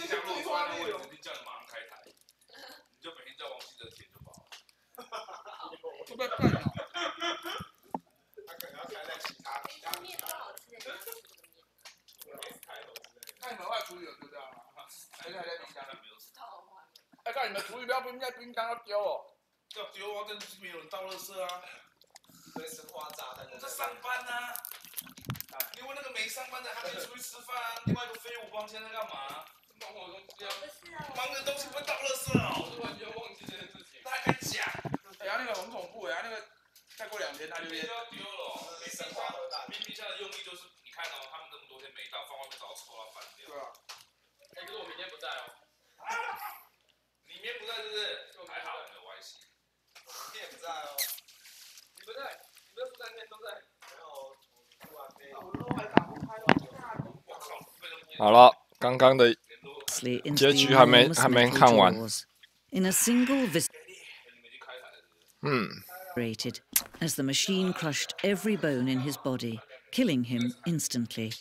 你想如果坐在那位置，就叫你马上开台，你就每天叫王希德舔就饱了。会不会笨啊？他可能要开在其他面包好吃的，你要吃这个面。那你们外处理有丢掉吗？还是还在冰箱？没有吃。哎，看你们处理不要冰在冰箱要丢哦。要丢啊，但是没有人倒垃圾啊。随时花炸弹。我在上班啊。因为那个没上班的，他可以出去吃饭啊。另外一个废物帮现在干嘛？忙我东西啊。不是啊。忙的东西不会倒垃圾哦。我是完全忘记这件事情。他还敢讲？哎呀，那个很恐怖哎，那个再过2天他就要丢了。没生化核弹。冰箱的用意就是，你看哦，他们这么多天没到，放外面早就臭到翻掉。对啊。哎，可是我明天不在哦。你明天不在是不是？还好没有关系。我明天也不在哦。你不在，你这3天都在。没有，突然飞。好了，刚刚的结局还没看完。As the machine crushed every bone in his body, killing him instantly.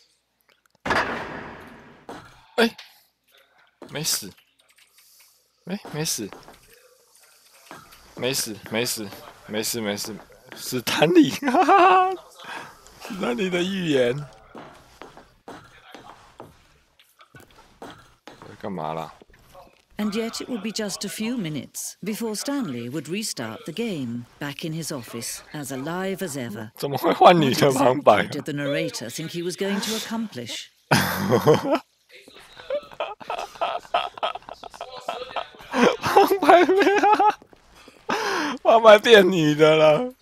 哎，没死，哎，没死，史丹利，哈哈，史丹利的预言。干嘛啦？ And yet it would be just a few minutes before Stanley would restart the game, back in his office, as alive as ever. 怎么会换女的旁白 Did the narrator think he was going to accomplish? 旁白没啊？旁白变女的了。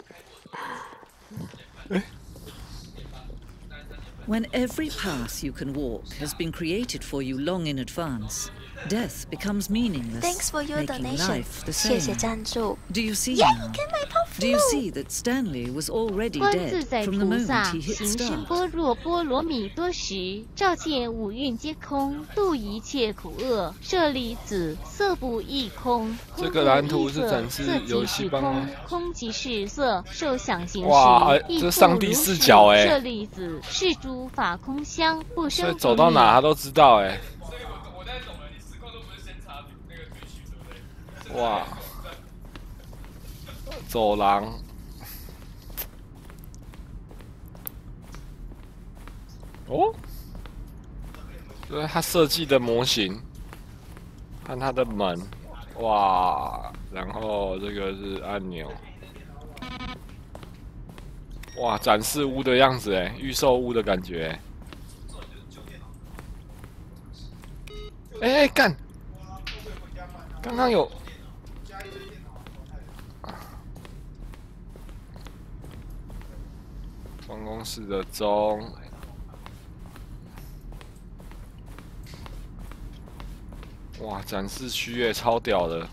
When every path you can walk has been created for you long in advance, death becomes meaningless, Thanks for your making donation. life the 谢 same. 谢赞助。 Do you see Yeah, now? you can my puff Do you see that Stanley was already 观 dead 自在 from the 菩 moment 萨 he hit 行深 start? 般若波罗蜜多时，照见五蕴皆空，度一切苦厄。舍利子，色不异空，这个蓝图是展示游戏帮空，空即是色，受想行识。哇，这上帝视角哎！舍利子，是诸法空相，不生不灭。所以走到哪他都知道哎。 哇，走廊，哦，这是他设计的模型，看他的门，哇，然后这个是按钮，哇，展示屋的样子哎，预售屋的感觉哎，干，刚刚有。 办公室的钟，哇，展示区也超屌的，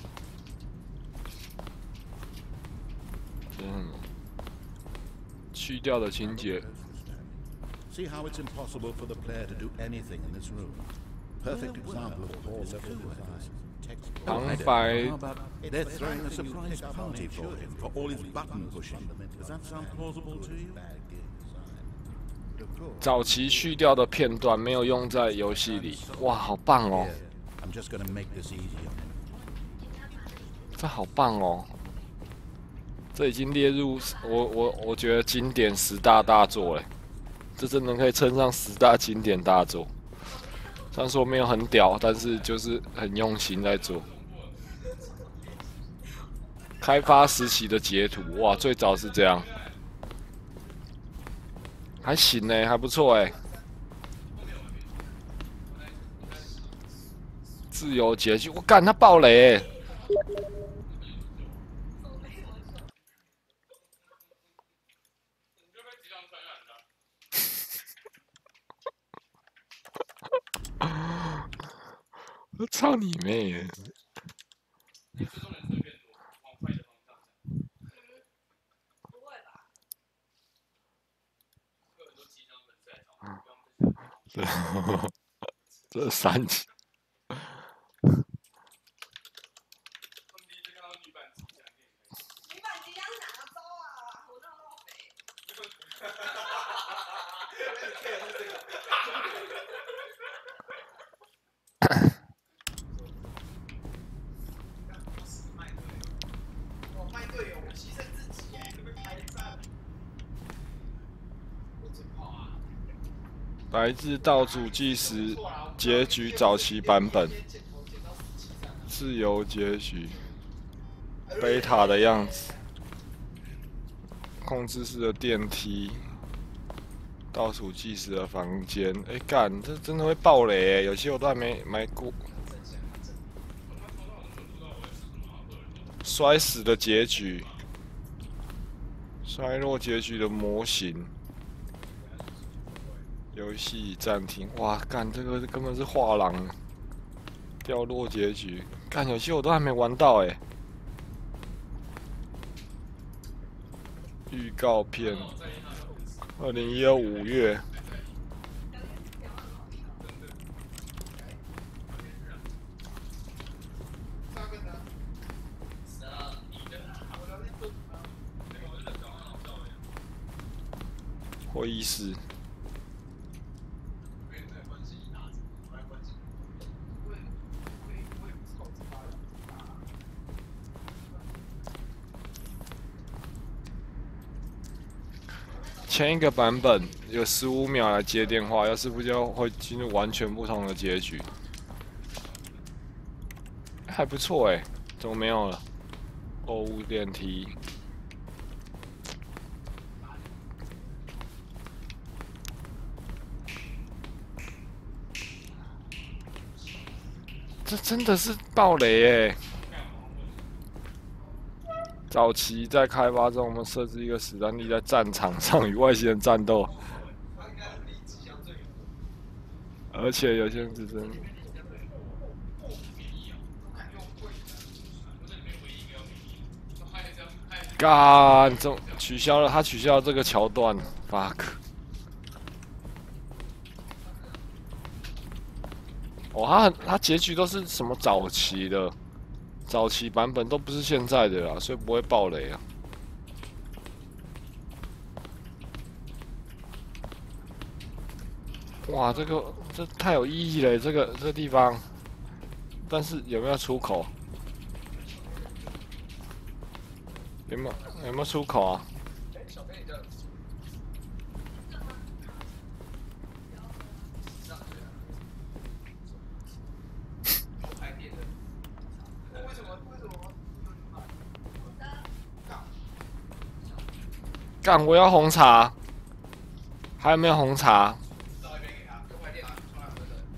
去掉的情节。See how it's impossible for the player to do anything in this room. Perfect example of all level design. 旁白。 They're throwing a surprise party for him for all his button pushing. Does that sound plausible to you? 早期去掉的片段没有用在游戏里，哇，好棒哦！ I'm just gonna make this easy on him. 这好棒哦！这已经列入我觉得经典10大大作嘞，这真的可以称上10大经典大作。虽然说没有很屌，但是就是很用心在做。开发时期的截图，哇，最早是这样。 还行呢，还不错哎。自由结局，我干他爆雷哎！我操你妹！这3集。来自倒数计时结局早期版本，自由结局，贝塔的样子，控制式的电梯，倒数计时的房间。哎干，这真的会爆雷哎！有些我都还没买过。摔死的结局，衰落结局的模型。 游戏暂停！哇，干这个根本是画廊，掉落结局。干游戏我都还没玩到哎。预告片，2012 5月。会议室。 前一个版本有15秒来接电话，要是不就会进入完全不同的结局，还不错哎，怎么没有了？购物电梯，这真的是爆雷哎！ 早期在开发中，我们设置一个史丹利在战场上与外星人战斗，而且有些只真。干，这取消了，他取消了这个桥段 ，fuck。哦，他结局都是什么早期的？ 早期版本都不是现在的啦，所以不会爆雷啊。哇，这太有意义了，这个地方。但是有没有出口？有没有出口啊？干！我要红茶，还有没有红茶？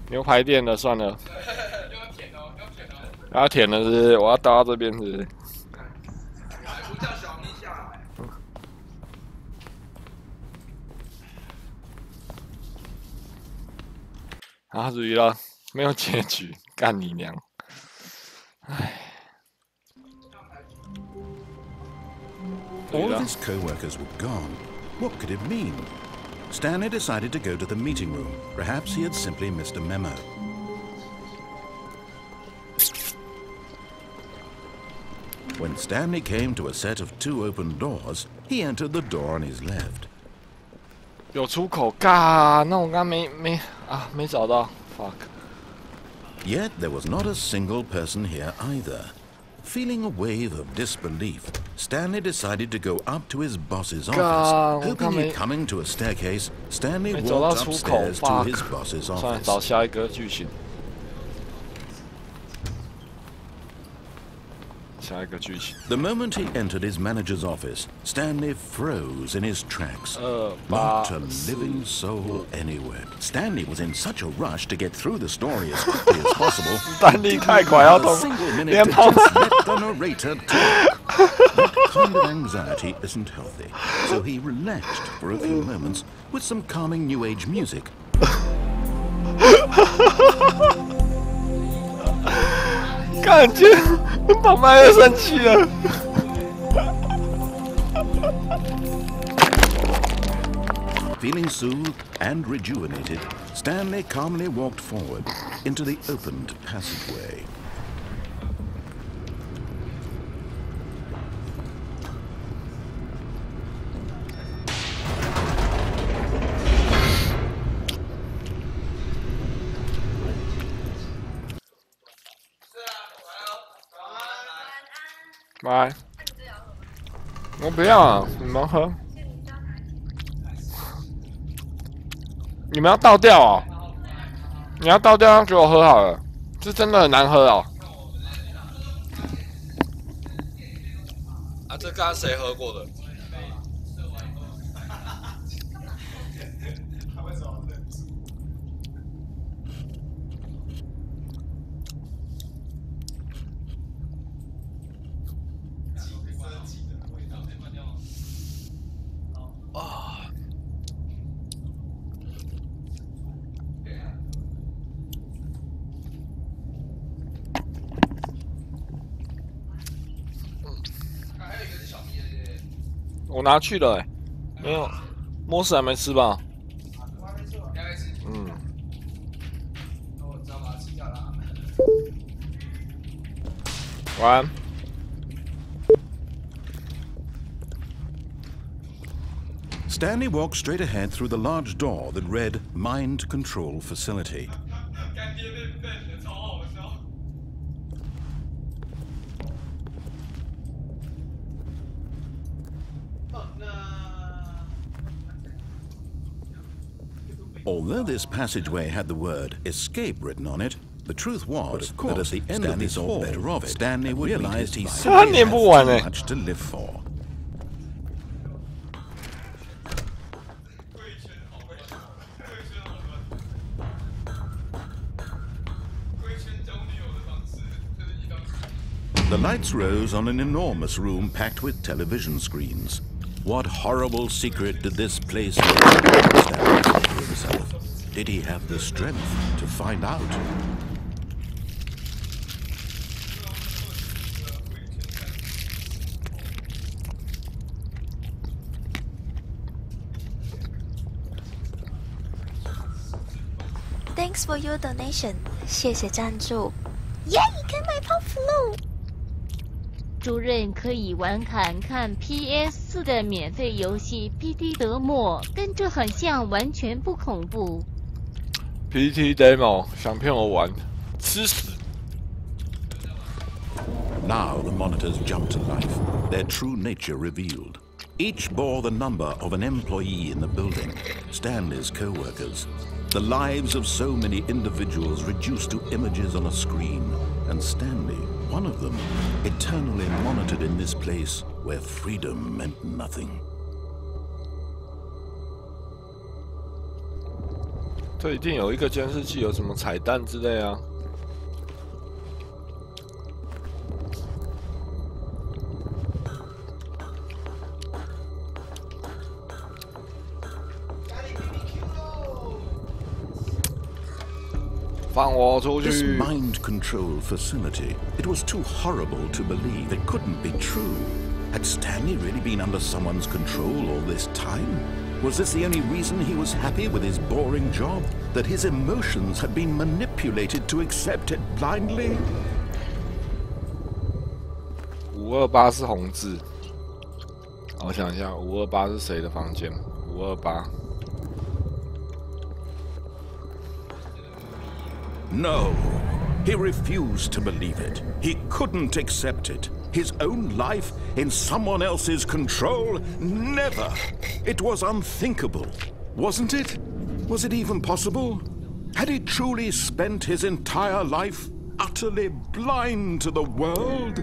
牛排店的算了。要舔的是，我要倒到这边是。啊，注意了，没有结局，干你娘！唉。 All of his co-workers were gone. What could it mean? Stanley decided to go to the meeting room. Perhaps he had simply missed a memo. When Stanley came to a set of 2 open doors, he entered the door on his left. 有出口，嘎！那我刚没找到 ，fuck. Yet there was not a single person here either. Feeling a wave of disbelief, Stanley decided to go up to his boss's office. Hoping he'd coming to a staircase, Stanley walked upstairs to his boss's office. 算了，找下一个剧情。下一个剧情。 The moment he entered his manager's office, Stanley froze in his tracks. Not a living soul anywhere. Stanley was in such a rush to get through the story as quickly as possible. 丹利太快要通，连跑。 Let the narrator talk. That kind of anxiety isn't healthy, so he relaxed for a few moments with some calming New Age music. 感觉爸妈要生气了。Feeling soothed and rejuvenated, Stanley calmly walked forward into the opened passageway. Bye. 我不要啊，你们喝。你们要倒掉哦！你要倒掉给我喝好了，这真的很难喝哦。啊，这刚刚谁喝过的？啊！我拿去了没有，莫斯还没吃吧？嗯。我知道把它吃掉了。晚安。 Stanley walked straight ahead through the large door that read Mind Control Facility. Although this passageway had the word escape written on it, the truth was that at the end of this hall, Stanley would realize he simply had too much to live for. The lights rose on an enormous room packed with television screens. What horrible secret did this place hold? Stanley thought to himself. Did he have the strength to find out? Thanks for your donation. 谢谢赞助。耶！跟买泡芙喽！主任可以玩看 PS4 的免费游戏《PT 德莫》，跟这很像，完全不恐怖。PT Demo 想骗我玩，吃屎！ Now the monitors jumped to life, their true nature revealed. Each bore the number of an employee in the building, Stanley's co-workers. The lives of so many individuals reduced to images on a screen, and Stanley, one of them, eternally monitored in this place where freedom meant nothing. 这一定有一个监视器，有什么彩蛋之类啊？ This mind control facility, it was too horrible to believe. It couldn't be true. Had Stanley really been under someone's control all this time? Was this the only reason he was happy with his boring job? That his emotions had been manipulated to accept it blindly? 528是红字。我想一下，528是谁的房间？528。 No, he refused to believe it. He couldn't accept it. His own life in someone else's control? Never! It was unthinkable, wasn't it? Was it even possible? Had he truly spent his entire life utterly blind to the world?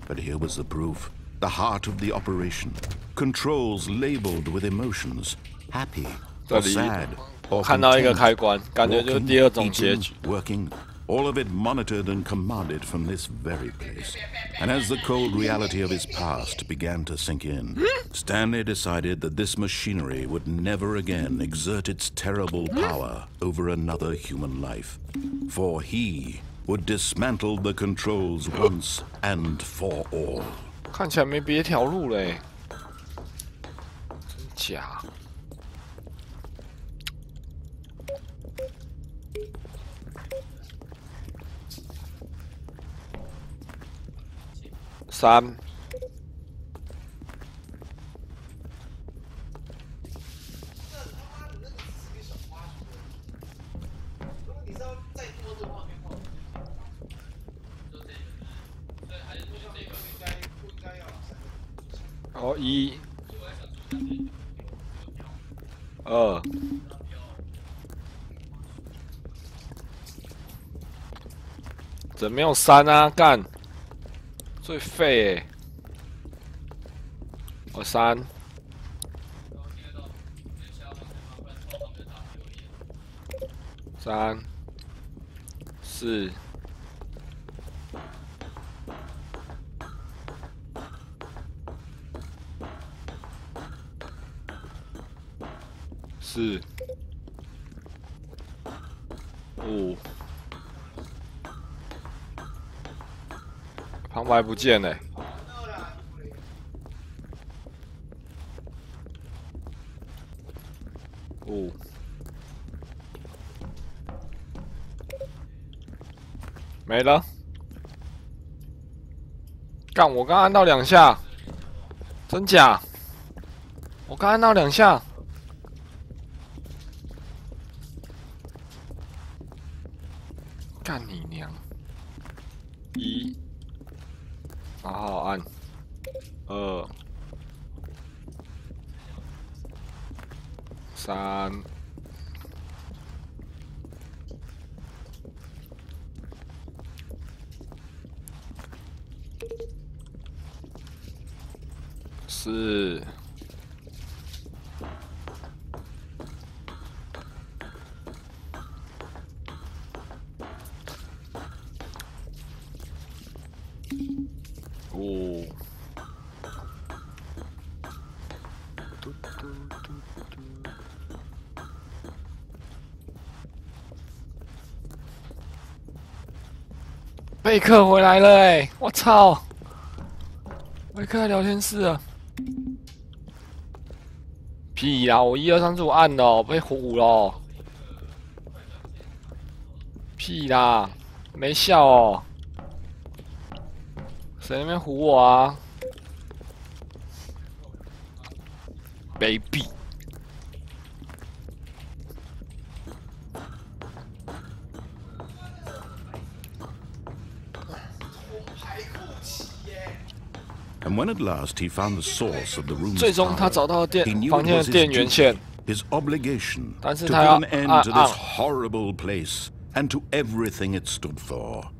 But here was the proof. The heart of the operation. Controls labeled with emotions. Happy or sad. 我看到一个开关，感觉就是第二种结局。 Working, all of it monitored and commanded from this very place. And as the cold reality of his past began to sink in, Stanley decided that this machinery would never again exert its terrible power over another human life. For he would dismantle the controls once and for all. 看起来没别条路嘞，真假？ 3。哦，1。2。怎么没有3啊？干，最废欸！我3。3、4。 4、5，旁白不见嘞。5，没了。干，我刚按到2下，真假？我刚按到2下。 干你娘！1，然后按2、3、4。 5，贝克回来了欸！我操！贝克在聊天室啊！屁呀！我1、2、3是我按的哦，被唬了。屁啦！没笑哦。 谁在那边唬我啊 ，baby？ And when at last he found the source of the room's 最终他找到 he knew 房 it 间 was 的 his 电源 duty, 线， his obligation 但是 to 他 put 要 an end to this horrible place and to everything it stood for.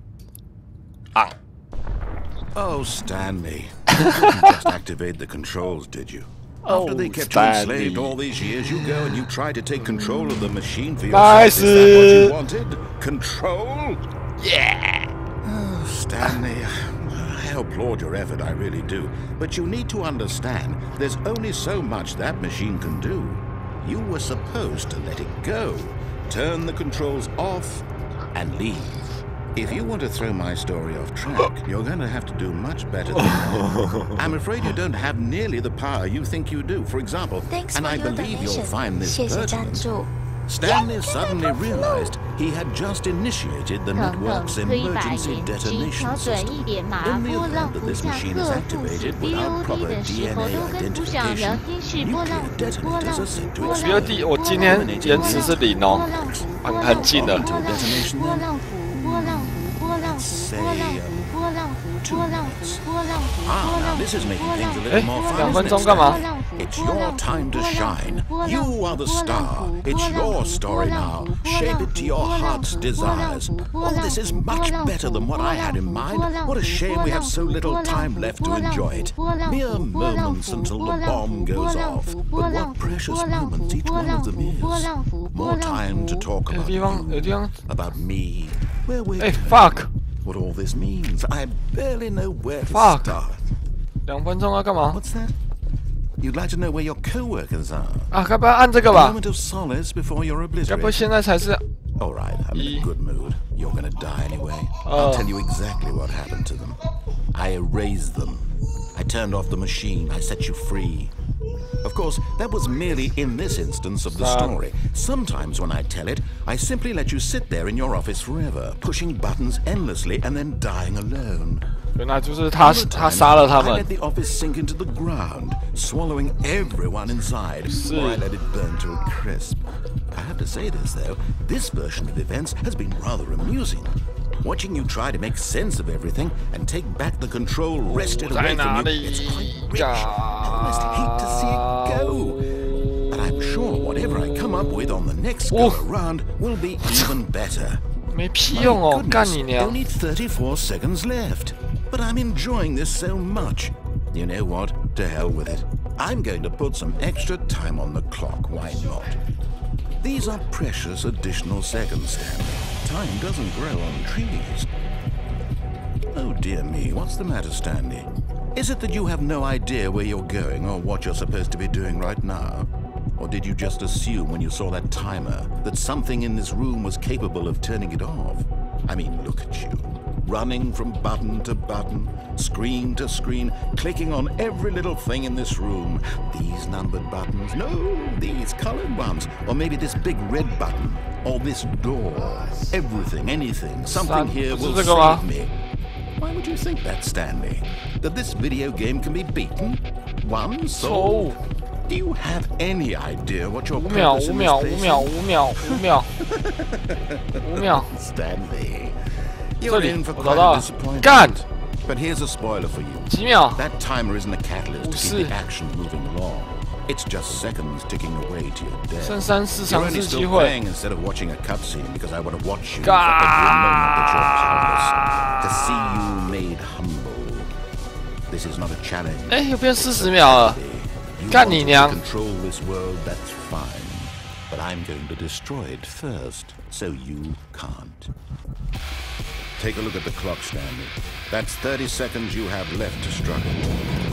Oh, Stanley, you didn't just activate the controls, did you? After they kept you enslaved all these years, you go and you try to take control of the machine for yourself. Is that what you wanted? Control? Yeah! Oh, Stanley, I applaud your effort, I really do. But you need to understand, there's only so much that machine can do. You were supposed to let it go, turn the controls off, and leave. If you want to throw my story off track, you're going to have to do much better than that. I'm afraid you don't have nearly the power you think you do. For example, and I believe you'll find this pertinent, Stanley suddenly realized he had just initiated the network's emergency detonation system. In the event that this machine is activated without proper DNA identification, nuclear detonators are set to explode. 我今天延迟是0哦，很近的。 now this is making things a little more fun, isn't it, Stan? It's your time to shine. You are the star. It's your story now. Shape it to your heart's desires. Oh, this is much better than what I had in mind. What a shame we have so little time left to enjoy it. Mere moments until the bomb goes off. But what precious moments each one of them is. More time to talk about me. Where we're Hey, fuck! What all this means. I barely know where to start. 2分钟要干嘛？ What's that? You'd like to know where your co-workers are? 啊，该不要按这个吧？ A moment of solace before you're 该不会 obliterated. 现在才是？ All right, I'm in a good mood. You're gonna die anyway. I'll tell you exactly what happened to them. I erased them. I turned off the machine. I set you free. Of course, that was merely in this instance of the story. Sometimes when I tell it, I simply let you sit there in your office forever, pushing buttons endlessly and then dying alone. 原来就是他杀了他 I 们 let。the office sink into the ground, swallowing everyone inside, or I let it burn to a crisp. I have to say this, though, this version of events has been rather amusing. Watching you try to make sense of everything and take back the control wrested away from you, it's quite rich. I almost hate to see it go. But I'm sure whatever I come up with on the next go around will be even better. 没屁用哦，干你娘！ Only 34 seconds left, but I'm enjoying this so much. You know what? To hell with it. I'm going to put some extra time on the clock. Why not? These are precious additional seconds, Stanley. Time doesn't grow on trees. Oh dear me, what's the matter, Stanley? Is it that you have no idea where you're going or what you're supposed to be doing right now? Or did you just assume when you saw that timer that something in this room was capable of turning it off? I mean, look at you. Running from button to button, screen to screen, clicking on every little thing in this room. These numbered buttons, no, these colored ones. Or maybe this big red button, or this door. Everything, anything, something here will save me. Why would you think that, Stanley? That this video game can be beaten? One sold? Do you have any idea what your purpose in this place is? Stanley, you're in for quite a disappointment. But here's a spoiler for you. That timer isn't a catalyst to keep the action moving along. It's just seconds ticking away to your death. You're only still playing instead of watching a cutscene because I want to watch you for every moment that you're powerless. To see you made humble. This is not a challenge. 哎，又变40秒了。 干你娘 control this world, that's fine. But I'm going to destroy it first, so you can't. Take a look at the clock, Stanley. That's 30 seconds you have left to struggle.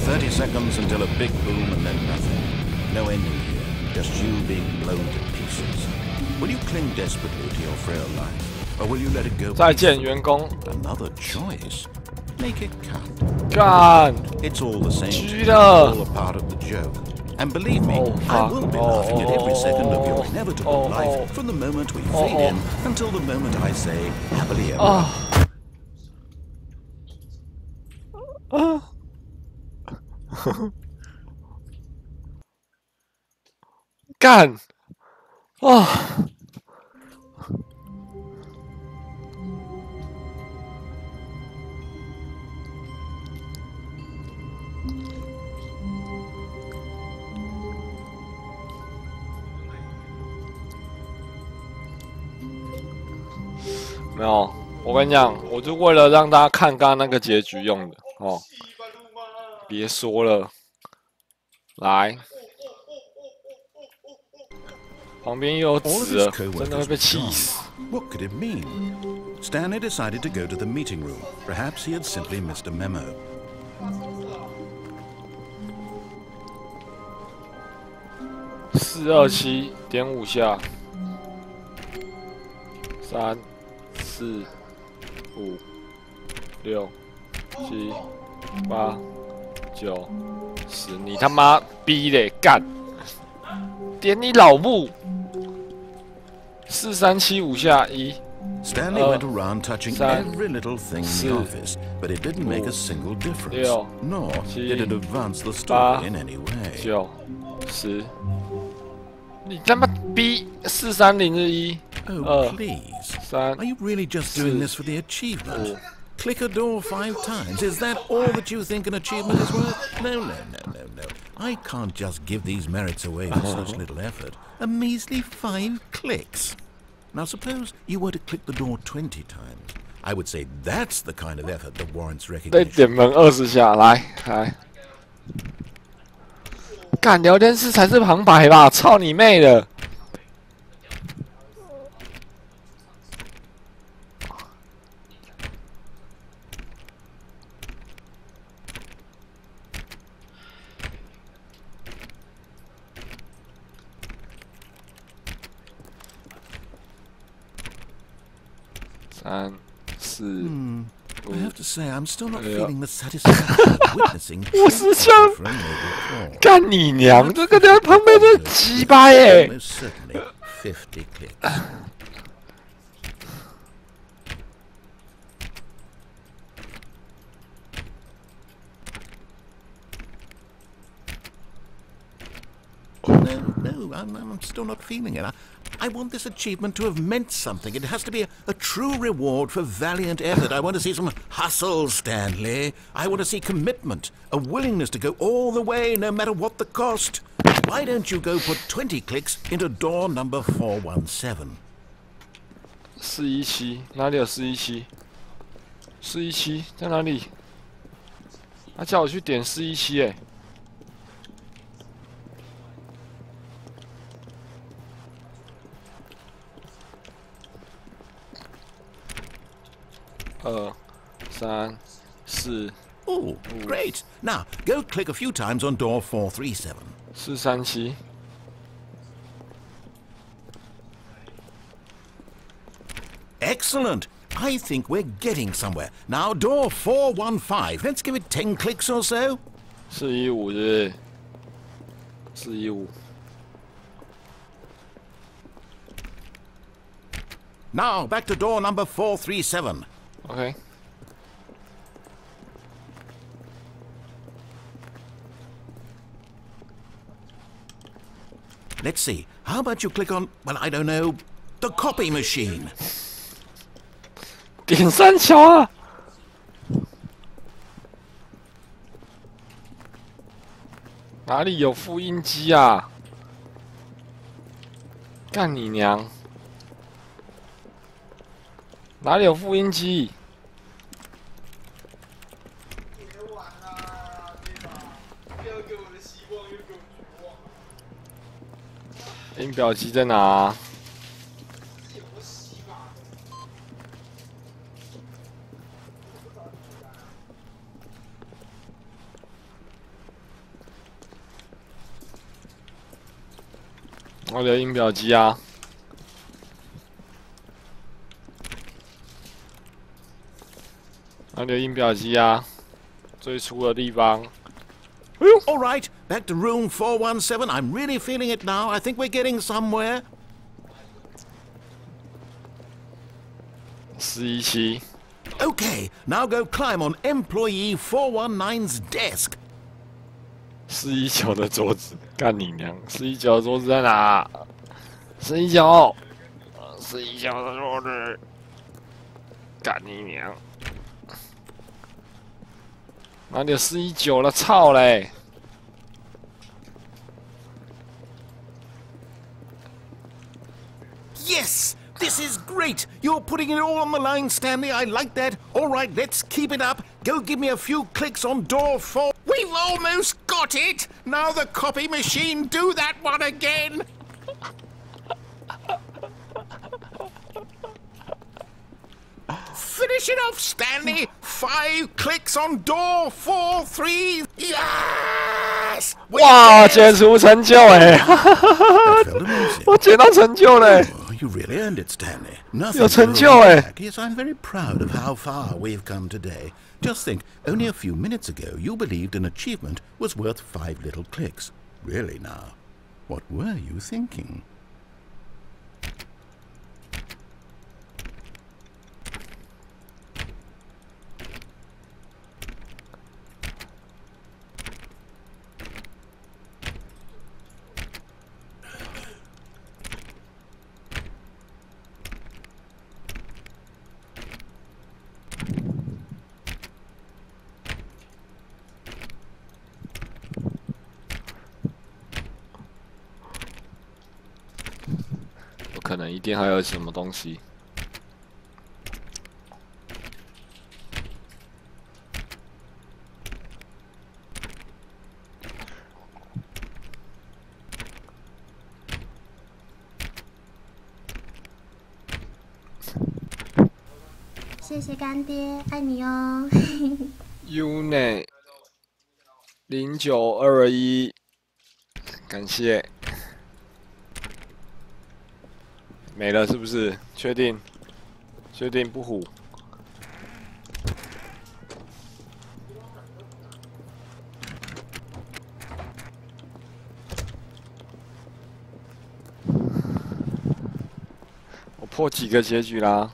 30 seconds until a big boom and then nothing. No ending here, just you being blown to pieces. Will you cling desperately to your frail life, or will you let it go? 再见，员工。 Another choice. Make it count. 干。 It's all the same. 狙了。 All a part of the joke. And believe me, I will be laughing at every second of your inevitable life from the moment we fade in until the moment I say happily ever. 干！啊！没有，我跟你讲，我就为了让大家看刚刚那个结局用的哦。别说了，来，旁边又有纸了，真的会被气死。 What could it mean? Stanley decided to go to the meeting room. Perhaps he had simply missed a memo. 427.5下，3、4、5、6、7、8、9、10，你他妈逼嘞，干！点你老母！4375下1。 Stanley went around touching every little thing in the office, but it didn't make a single difference, nor did it advance the story in any way. 9、10，你他妈逼43011。 Oh, please. 3。 Are you really just doing this for the achievement? Click a door 5 times. Is that all that you think an achievement is worth? No, no, no, no, no. I can't just give these merits away for such little effort. A measly 5 clicks. Now suppose you were to click the door 20 times. I would say that's the kind of effort that warrants recognition. 再点门20下，来。干聊天室才是旁白吧？操你妹的！3、4。 I have to say, I'm still not feeling the satisfaction of witnessing. 50枪，干你娘！这个在旁边在鸡巴耶！ Most certainly 50 clicks. No, I'm still not feeling it. I want this achievement to have meant something. It has to be a true reward for valiant effort. I want to see some hustle, Stanley. I want to see commitment, a willingness to go all the way, no matter what the cost. Why don't you go put 20 clicks into door number 417? 417，哪里有417？ 417在哪里？他叫我去点417，哎。2、3、4。Oh, great! Now go click a few times on door 437. 437。Excellent! I think we're getting somewhere. Now, door 415. Let's give it 10 clicks or so. 415是415。Now, back to door number 437. Okay. Let's see. How about you click on, well, I don't know, the copy machine? 点三桥啊！哪里有复印机啊？干你娘！哪里有复印机？别玩啦，对吧？不要给我的希望，又给我绝望。印表机在哪啊？是有个希望。我的印表机啊！哪里有印表机啊？最初的地方。All right, back to room 417. I'm really feeling it now. I think we're getting somewhere. 417。Okay, now go climb on employee 419's desk. 419的桌子，干你娘！419的桌子在哪？419，419的桌子，干你娘！哪里有419了？操嘞！ Yes! This is great! You're putting it all on the line, Stanley. I like that. All right, let's keep it up. Go give me a few clicks on door 4. We've almost got it! Now the copy machine, do that one again! Finish it off, Stanley! 5 clicks on door 43. Yes! 哇，解除成就哎！我解到成就嘞！ You really earned it, Stanley. Nothing 有成就哎！ Yes, I'm very proud of how far we've come today. Just think, only a few minutes ago, you believed an achievement was worth 5 little clicks. Really now, what were you thinking?有可能一定还有什么东西。谢谢干爹，爱你哦。Unit 0921，感谢。没了是不是？确定？确定不唬？我破几个结局啦？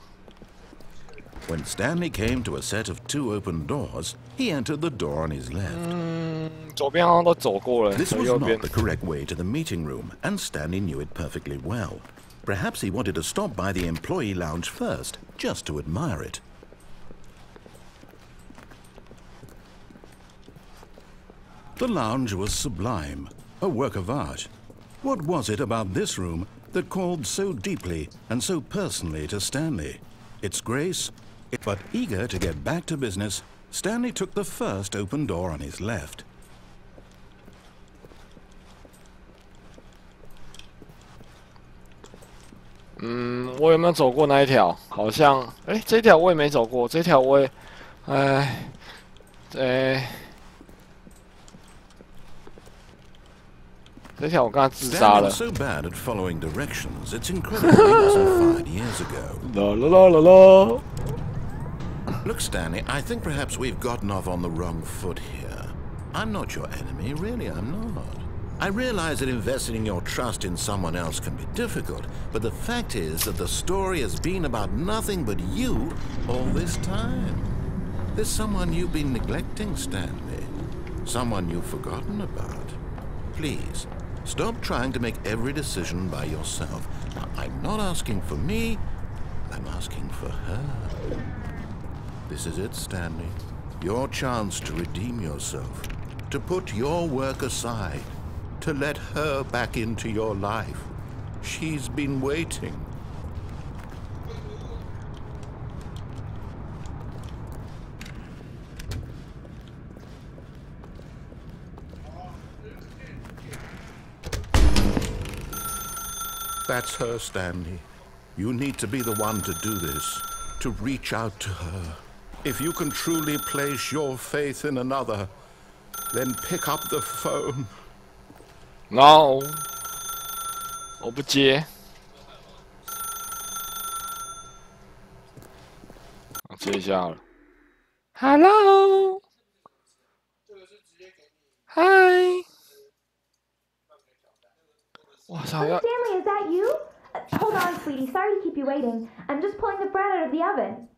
When Stanley came to a set of 2 open doors, he entered the door on his left. 左边好像都走过了， This 左 was 右 not 边。 the correct way to the meeting room, and Stanley knew it perfectly well. perhaps he wanted to stop by the employee lounge first, just to admire it. The lounge was sublime, a work of art. What was it about this room that called so deeply and so personally to Stanley? Its grace, but eager to get back to business, Stanley took the first open door on his left. 我有没有走过那一条？好像，这条我也没走过，这条我也，这条我刚才自杀了。 So bad at following directions, it's incredible he wasn't fired years ago. La la la la la. Look, Stanley, I think perhaps we've gotten off on the wrong foot here. I'm not your enemy, really, I'm not. I realize that investing your trust in someone else can be difficult, but the fact is that the story has been about nothing but you all this time. There's someone you've been neglecting, Stanley. Someone you've forgotten about. Please, stop trying to make every decision by yourself. Now, I'm not asking for me, I'm asking for her. This is it, Stanley. Your chance to redeem yourself, to put your work aside, to let her back into your life. She's been waiting. That's her, Stanley. You need to be the one to do this, to reach out to her. If you can truly place your faith in another, then pick up the phone. No， 我不接。我接一下了。Hello。Hi。哇操！要。 Stanley, is that you? Hold on, sweetie. Sorry to keep you waiting. I'm just pulling the bread out of the oven.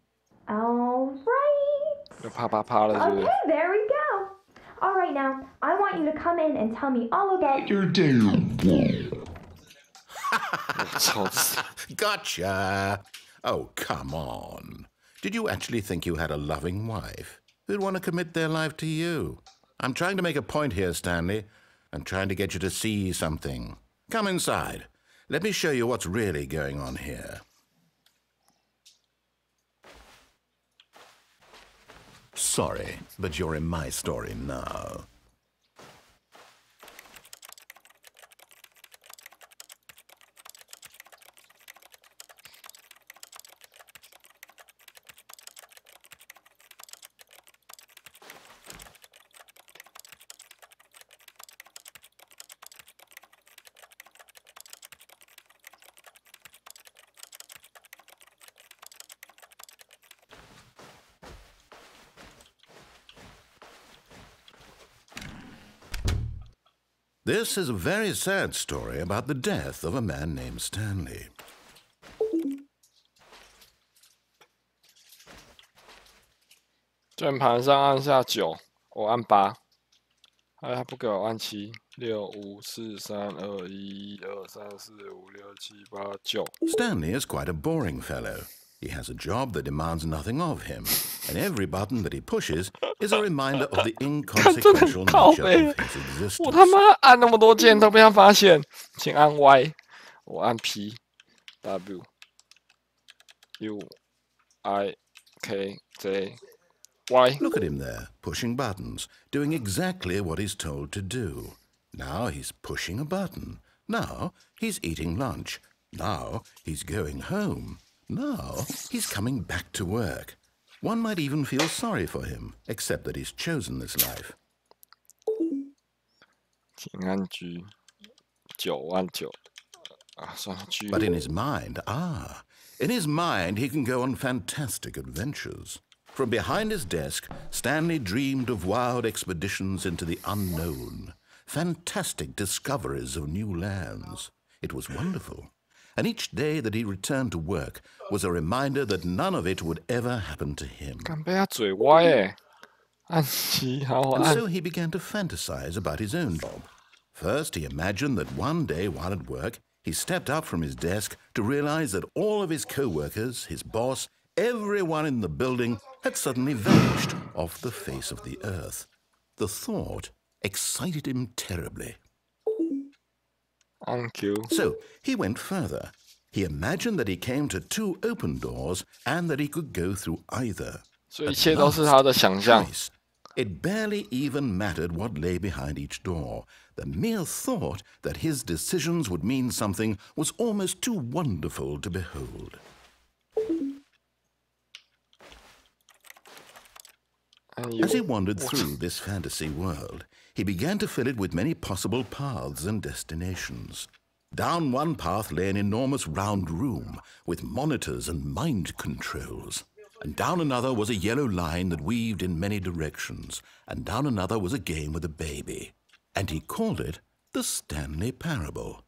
All right. 又啪啪啪了，是不是？ Okay, there we go. All right, now I want you to come in and tell me all about your day. Gotcha. Oh, come on. Did you actually think you had a loving wife who'd want to commit their life to you? I'm trying to make a point here, Stanley. I'm trying to get you to see something. Come inside. Let me show you what's really going on here. Sorry, but you're in my story now. This is a very sad story about the death of a man named Stanley. 键盘上按下9，我按8。哎，他不给我按7、6、5、4、3、2、1、2、3、4、5、6、7、8、9。 Stanley is quite a boring fellow. He has a job that demands nothing of him, and every button that he pushes is a reminder of the inconsequential nature of his existence. 我他妈按那么多键都被他发现，请按 Y， 我按 P、W、U、I、K、J、Y. Look at him there, pushing buttons, doing exactly what he's told to do. Now he's pushing a button. Now he's eating lunch. Now he's going home. Now he's coming back to work. One might even feel sorry for him, except that he's chosen this life. 请按 G， 9按9。啊，算了 G。 But in his mind, he can go on fantastic adventures. From behind his desk, Stanley dreamed of wild expeditions into the unknown, fantastic discoveries of new lands. It was wonderful. And each day that he returned to work was a reminder that none of it would ever happen to him. 敢被他嘴歪耶！按7，好，我 And 按。 so he began to fantasize about his own job. First, he imagined that one day while at work, he stepped up from his desk to realize that all of his co-workers, his boss, everyone in the building had suddenly vanished off the face of the earth. The thought excited him terribly. Thank you. So he went further. He imagined that he came to 2 open doors and that he could go through either. 所以一切都是他的想象。 It barely even mattered what lay behind each door. The mere thought that his decisions would mean something was almost too wonderful to behold. As he wandered through this fantasy world, he began to fill it with many possible paths and destinations. Down one path lay an enormous round room with monitors and mind controls. And down another was a yellow line that weaved in many directions. And down another was a game with a baby. And he called it the Stanley Parable.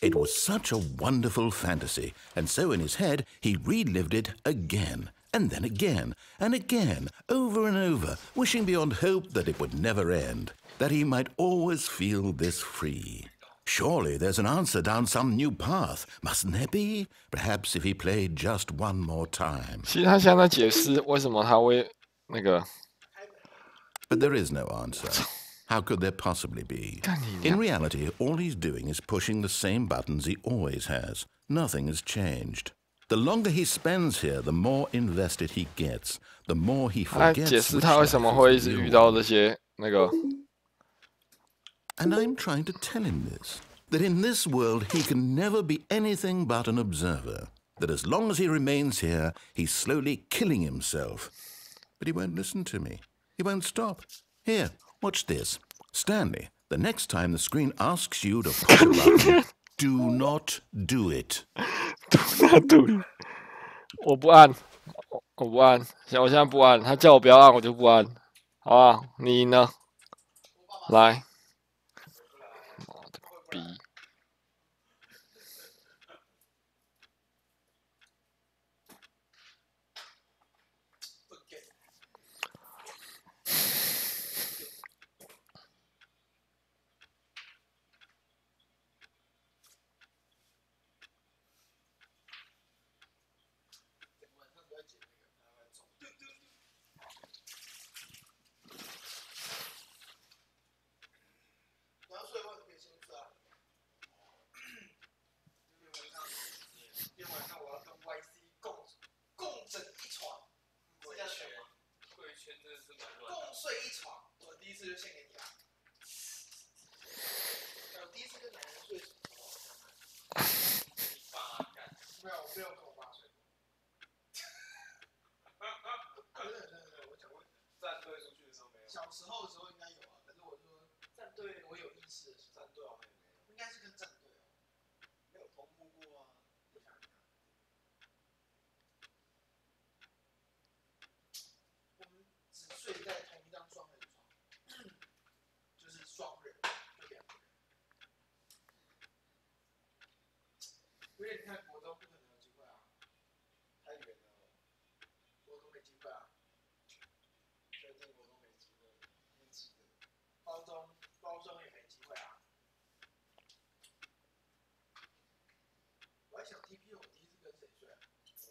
It was such a wonderful fantasy, and so in his head he relived it again, and then again, and again, over and over, wishing beyond hope that it would never end, that he might always feel this free. Surely there's an answer down some new path, mustn't there be? Perhaps if he played just one more time. 其实他现在在解释为什么他会那个。 But there is no answer. How could there possibly be? In reality, all he's doing is pushing the same buttons he always has. Nothing has changed. The longer he spends here, the more invested he gets. The more he forgets. 解释他为什么会一直遇到这些那个。 And I'm trying to tell him this, that in this world he can never be anything but an observer, that as long as he remains here, he's slowly killing himself. But he won't listen to me. He won't stop. Here, watch this. Stanley, the next time the screen asks you to push a button, do not do it. Do not do it. 我不按，我不按，我现在不按，他叫我不要按，我就不按，好吧？你呢？来。 B。小时候的时候应该有啊，可是我说战队，我有意识的战队好像没有，应该是跟战队哦，没有同步过啊。我们只睡在同一张双人床，就是双人，就2个人。因为你看国中不可能有机会啊，太远了，国中没机会啊。 高中也没机会啊！我还想 TP， 我第一次跟谁睡啊？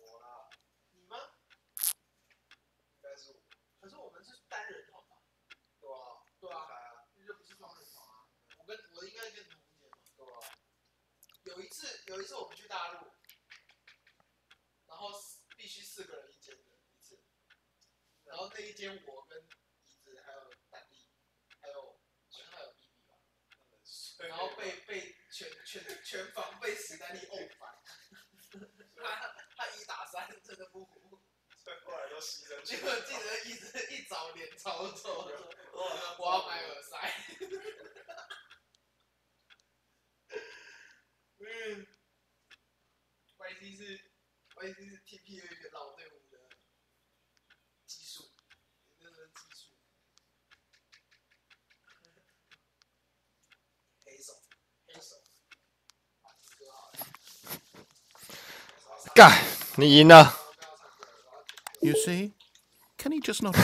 我啦，你吗？应该是我。可是我们是单人床吧？对啊，对啊，这不是双人床啊。我应该跟你同间嘛？对啊。有一次我们去大陆，然后必须4个人一间的一次，然后那一间我跟椅子还有蛋力，还有。 还有 BB 吧，然后被全房被史丹利殴翻，他1打3真的不服，所以后来都牺牲。结果记得一早脸超臭，我要买耳塞。YC 是 TP 的一个老队伍的技术，那是技术。 干，你赢了。 You see, can he just not?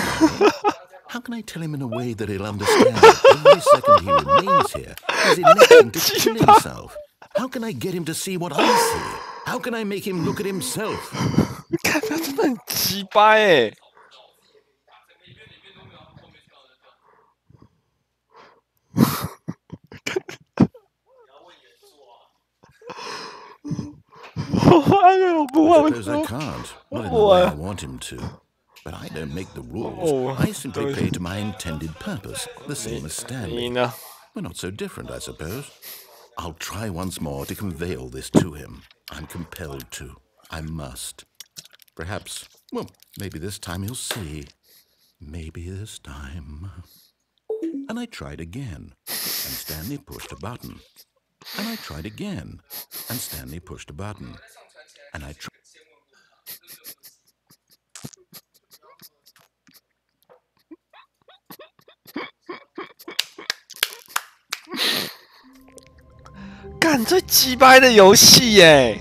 How can I tell him in a way that he'll understand every second he remains here is electing to kill himself? How can I get him to see what I see? How can I make him look at himself? 看他真的很鸡掰哎！我不会， I suppose I can't. Not in the way I want him to. But I don't make the rules. I simply play to my intended purpose, the same as Stanley. We're not so different, I suppose. I'll try once more to convey all this to him. I'm compelled to. I must. Perhaps, well, maybe this time he'll see. Maybe this time. And I tried again, and Stanley pushed a button. And I tried again, and Stanley pushed a button. And I tried. 干最鸡掰的游戏耶！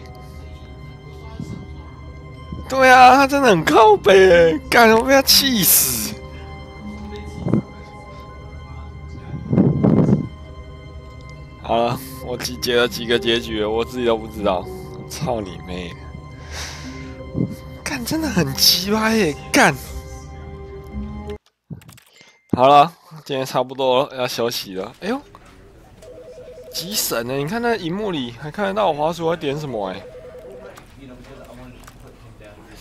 对啊，他真的很靠北耶，干我被他气死！好了，我集结了几个结局，我自己都不知道。操你妹！干真的很鸡掰耶，干！好了，今天差不多了，要休息了。哎呦！ 极神呢！你看那荧幕里还看得到我滑鼠在点什么哎，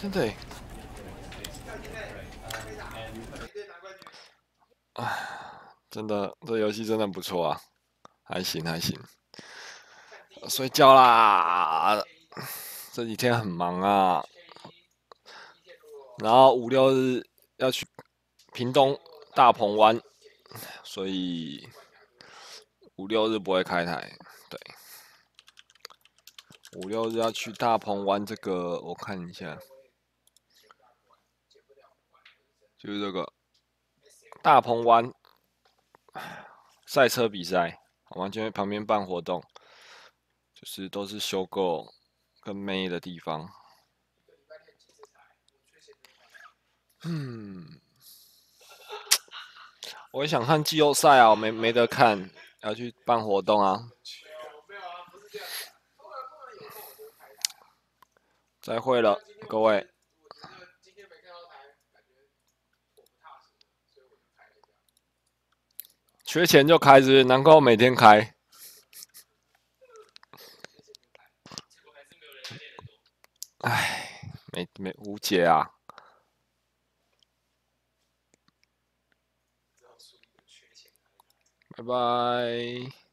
真的哎，哎，真的这游戏真的不错啊，还行还行。睡觉啦，这几天很忙啊，然后5、6日要去屏东大鹏湾，所以。 5、6日不会开台，对。5、6日要去大鹏湾，这个我看一下，就是这个大鹏湾赛车比赛，我们今天旁边办活动，就是都是修购跟妹的地方。我也想看季后赛啊，我没得看。 要去办活动啊！再会了，各位。缺钱就开是，难怪我每天开。唉，没无解啊！拜拜。